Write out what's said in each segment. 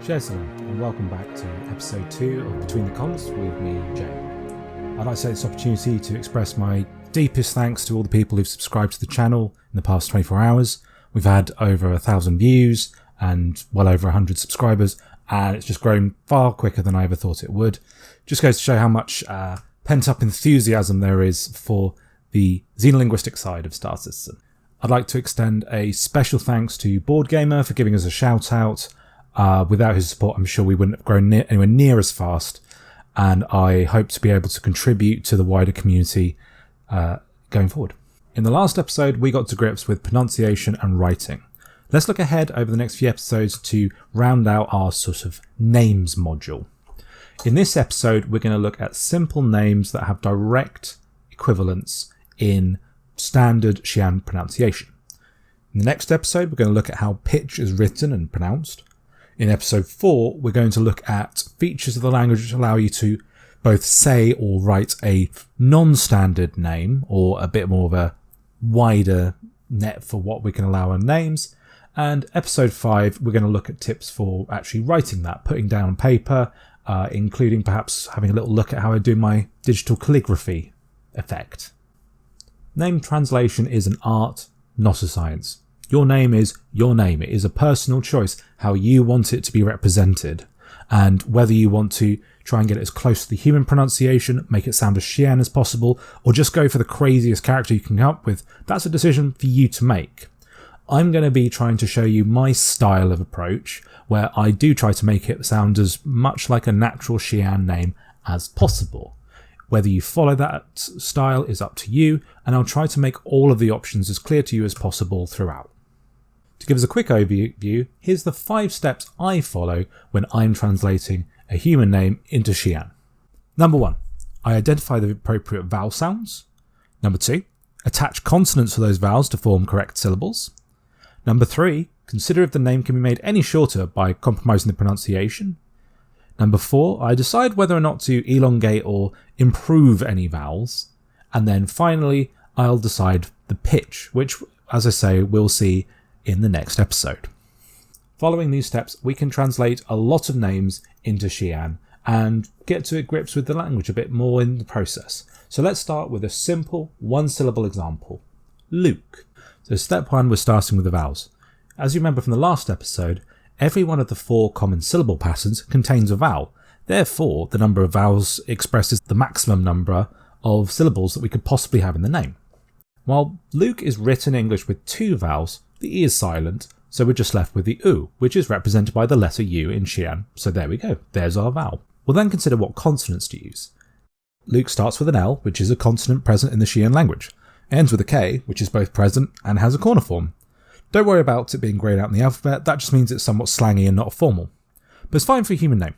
Jale, and welcome back to episode 2 of Between the Cons with me, Jale. I'd like to take this opportunity to express my deepest thanks to all the people who've subscribed to the channel in the past 24 hours. We've had over 1,000 views and well over 100 subscribers, and it's just grown far quicker than I ever thought it would. Just goes to show how much pent-up enthusiasm there is for the xenolinguistic side of Star Citizen. I'd like to extend a special thanks to BoardGamer for giving us a shout out. Without his support, I'm sure we wouldn't have grown anywhere near as fast, and I hope to be able to contribute to the wider community going forward. In the last episode, we got to grips with pronunciation and writing. Let's look ahead over the next few episodes to round out our sort of names module. In this episode, we're going to look at simple names that have direct equivalents in standard Xi'an pronunciation. In the next episode, we're going to look at how pitch is written and pronounced. In episode 4, we're going to look at features of the language which allow you to both say or write a non-standard name, or a bit more of a wider net for what we can allow on names. And episode 5, we're going to look at tips for actually writing that, putting down on paper, including perhaps having a little look at how I do my digital calligraphy effect. Name translation is an art, not a science. Your name is your name. It is a personal choice how you want it to be represented, and whether you want to try and get it as close to the human pronunciation, make it sound as Xi'an as possible, or just go for the craziest character you can come up with, that's a decision for you to make. I'm going to be trying to show you my style of approach, where I do try to make it sound as much like a natural Xi'an name as possible. Whether you follow that style is up to you, and I'll try to make all of the options as clear to you as possible throughout. To give us a quick overview, here's the 5 steps I follow when I'm translating a human name into Xi'an. Number 1, I identify the appropriate vowel sounds. Number 2, attach consonants to those vowels to form correct syllables. Number 3, consider if the name can be made any shorter by compromising the pronunciation. Number 4, I decide whether or not to elongate or improve any vowels. And then finally, I'll decide the pitch, which, as I say, we'll see in the next episode. Following these steps, we can translate a lot of names into Xi'an and get to grips with the language a bit more in the process. So let's start with a simple one-syllable example. Luke. So step 1, we're starting with the vowels. As you remember from the last episode, every one of the 4 common syllable patterns contains a vowel. Therefore, the number of vowels expresses the maximum number of syllables that we could possibly have in the name. While Luke is written in English with 2 vowels, the E is silent, so we're just left with the U, which is represented by the letter U in Xi'an. So there we go, there's our vowel. We'll then consider what consonants to use. Luke starts with an L, which is a consonant present in the Xi'an language. It ends with a K, which is both present and has a corner form. Don't worry about it being grayed out in the alphabet, that just means it's somewhat slangy and not formal. But it's fine for a human name.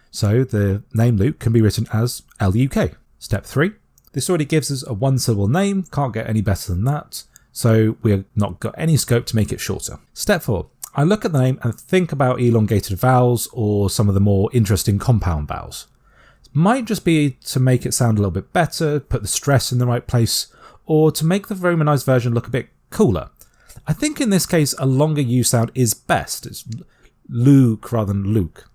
So the name Luke can be written as L-U-K. Step 3, this already gives us a one-syllable name, can't get any better than that. So we've not got any scope to make it shorter. Step 4, I look at the name and think about elongated vowels or some of the more interesting compound vowels. It might just be to make it sound a little bit better, put the stress in the right place, or to make the Romanized version look a bit cooler. I think in this case a longer U sound is best. It's Luke rather than Luke.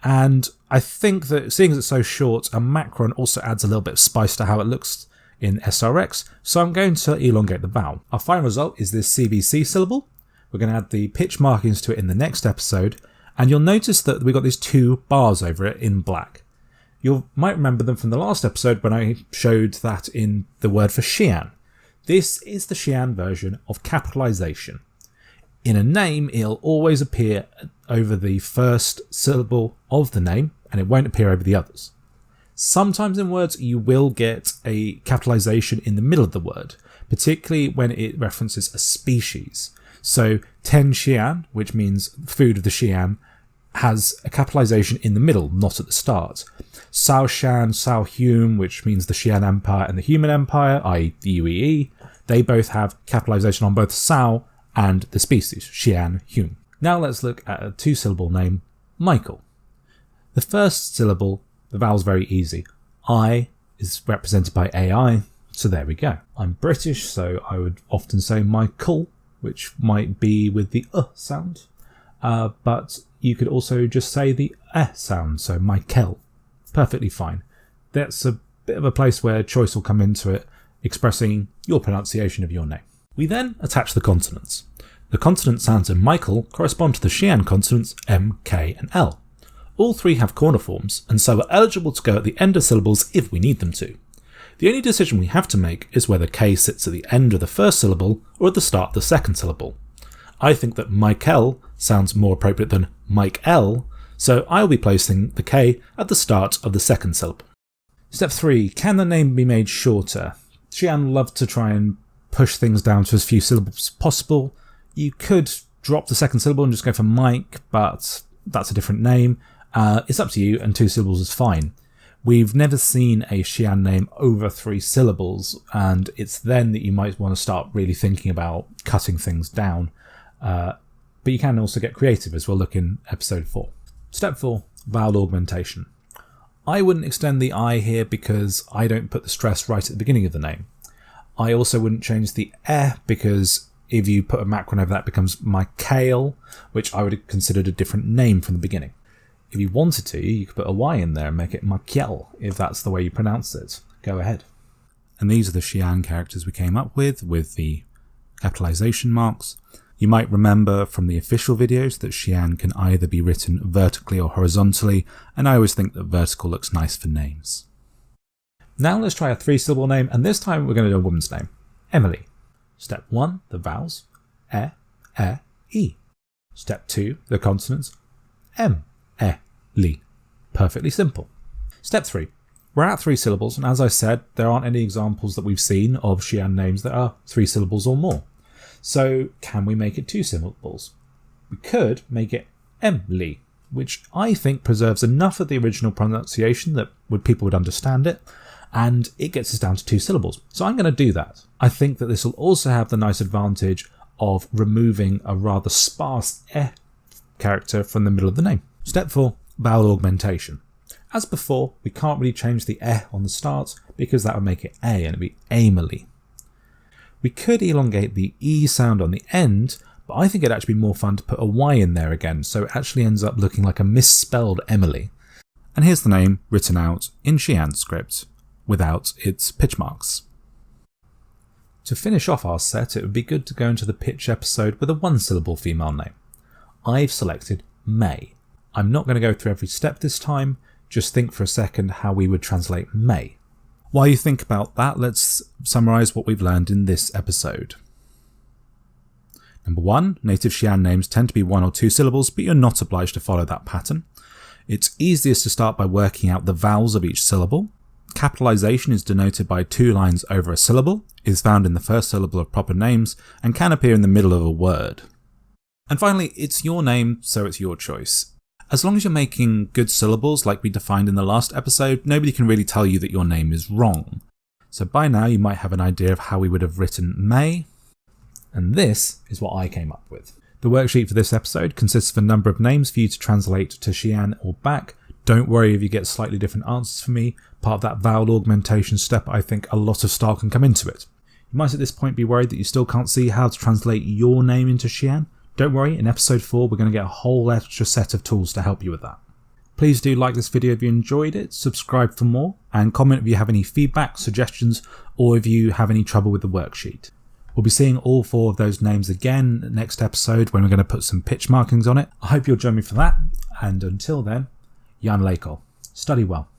And I think that seeing as it's so short, a macron also adds a little bit of spice to how it looks in SRX, so I'm going to elongate the vowel. Our final result is this CVC syllable. We're going to add the pitch markings to it in the next episode, and you'll notice that we've got these 2 bars over it in black. You might remember them from the last episode when I showed that in the word for Xi'an. This is the Xi'an version of capitalisation. In a name, it'll always appear over the first syllable of the name, and it won't appear over the others. Sometimes in words you will get a capitalisation in the middle of the word, particularly when it references a species. So Ten Xi'an, which means food of the Xi'an, has a capitalisation in the middle, not at the start. Sao Shan, Sao Hume, which means the Xi'an Empire and the Human Empire, i.e. the UEE, they both have capitalisation on both Sao and the species, Xi'an, Hume. Now let's look at a 2-syllable name, Michael. The first syllable, the vowel's very easy. I is represented by AI, so there we go. I'm British, so I would often say Michael, which might be with the sound. But you could also just say the sound, so Michael. Perfectly fine. That's a bit of a place where choice will come into it, expressing your pronunciation of your name. We then attach the consonants. The consonant sounds in Michael correspond to the Xi'an consonants M, K and L. All three have corner forms, and so are eligible to go at the end of syllables if we need them to. The only decision we have to make is whether K sits at the end of the first syllable or at the start of the second syllable. I think that Michael sounds more appropriate than Mike-L, so I'll be placing the K at the start of the second syllable. Step 3. Can the name be made shorter? Xi'an love to try and push things down to as few syllables as possible. You could drop the second syllable and just go for Mike, but that's a different name. It's up to you, and 2 syllables is fine. We've never seen a Xi'an name over 3 syllables, and it's then that you might want to start really thinking about cutting things down. But you can also get creative, as we'll look in episode 4. Step 4. Vowel augmentation. I wouldn't extend the I here because I don't put the stress right at the beginning of the name. I also wouldn't change the because if you put a macron over that, it becomes Michael, which I would have considered a different name from the beginning. If you wanted to, you could put a Y in there and make it Michael, if that's the way you pronounce it. Go ahead. And these are the Xi'an characters we came up with the capitalisation marks. You might remember from the official videos that Xi'an can either be written vertically or horizontally, and I always think that vertical looks nice for names. Now let's try a 3-syllable name, and this time we're going to do a woman's name. Emily. Step 1, the vowels. E. Step 2, the consonants. M, li. Perfectly simple. Step 3. We're at 3 syllables, and as I said, there aren't any examples that we've seen of Xi'an names that are 3 syllables or more. So can we make it 2 syllables? We could make it Emily, which I think preserves enough of the original pronunciation that people would understand it, and it gets us down to 2 syllables. So I'm going to do that. I think that this will also have the nice advantage of removing a rather sparse character from the middle of the name. Step 4. Vowel augmentation. As before, we can't really change the on the start because that would make it A and it'd be Emily. We could elongate the E sound on the end, but I think it'd actually be more fun to put a Y in there again, so it actually ends up looking like a misspelled Emily. And here's the name written out in Xi'an script, without its pitch marks. To finish off our set, it would be good to go into the pitch episode with a 1-syllable female name. I've selected May. I'm not going to go through every step this time, just think for a second how we would translate May. While you think about that, let's summarise what we've learned in this episode. Number 1, native Xi'an names tend to be 1 or 2 syllables, but you're not obliged to follow that pattern. It's easiest to start by working out the vowels of each syllable. Capitalisation is denoted by 2 lines over a syllable, is found in the first syllable of proper names, and can appear in the middle of a word. And finally, it's your name, so it's your choice. As long as you're making good syllables like we defined in the last episode, nobody can really tell you that your name is wrong. So by now you might have an idea of how we would have written May, and this is what I came up with. The worksheet for this episode consists of a number of names for you to translate to Xi'an or back. Don't worry if you get slightly different answers from me. Part of that vowel augmentation step, I think a lot of style can come into it. You might at this point be worried that you still can't see how to translate your name into Xi'an. Don't worry, in episode 4 we're going to get a whole extra set of tools to help you with that. Please do like this video if you enjoyed it, subscribe for more, and comment if you have any feedback, suggestions, or if you have any trouble with the worksheet. We'll be seeing all 4 of those names again next episode when we're going to put some pitch markings on it. I hope you'll join me for that, and until then, Jan Lekol. Study well.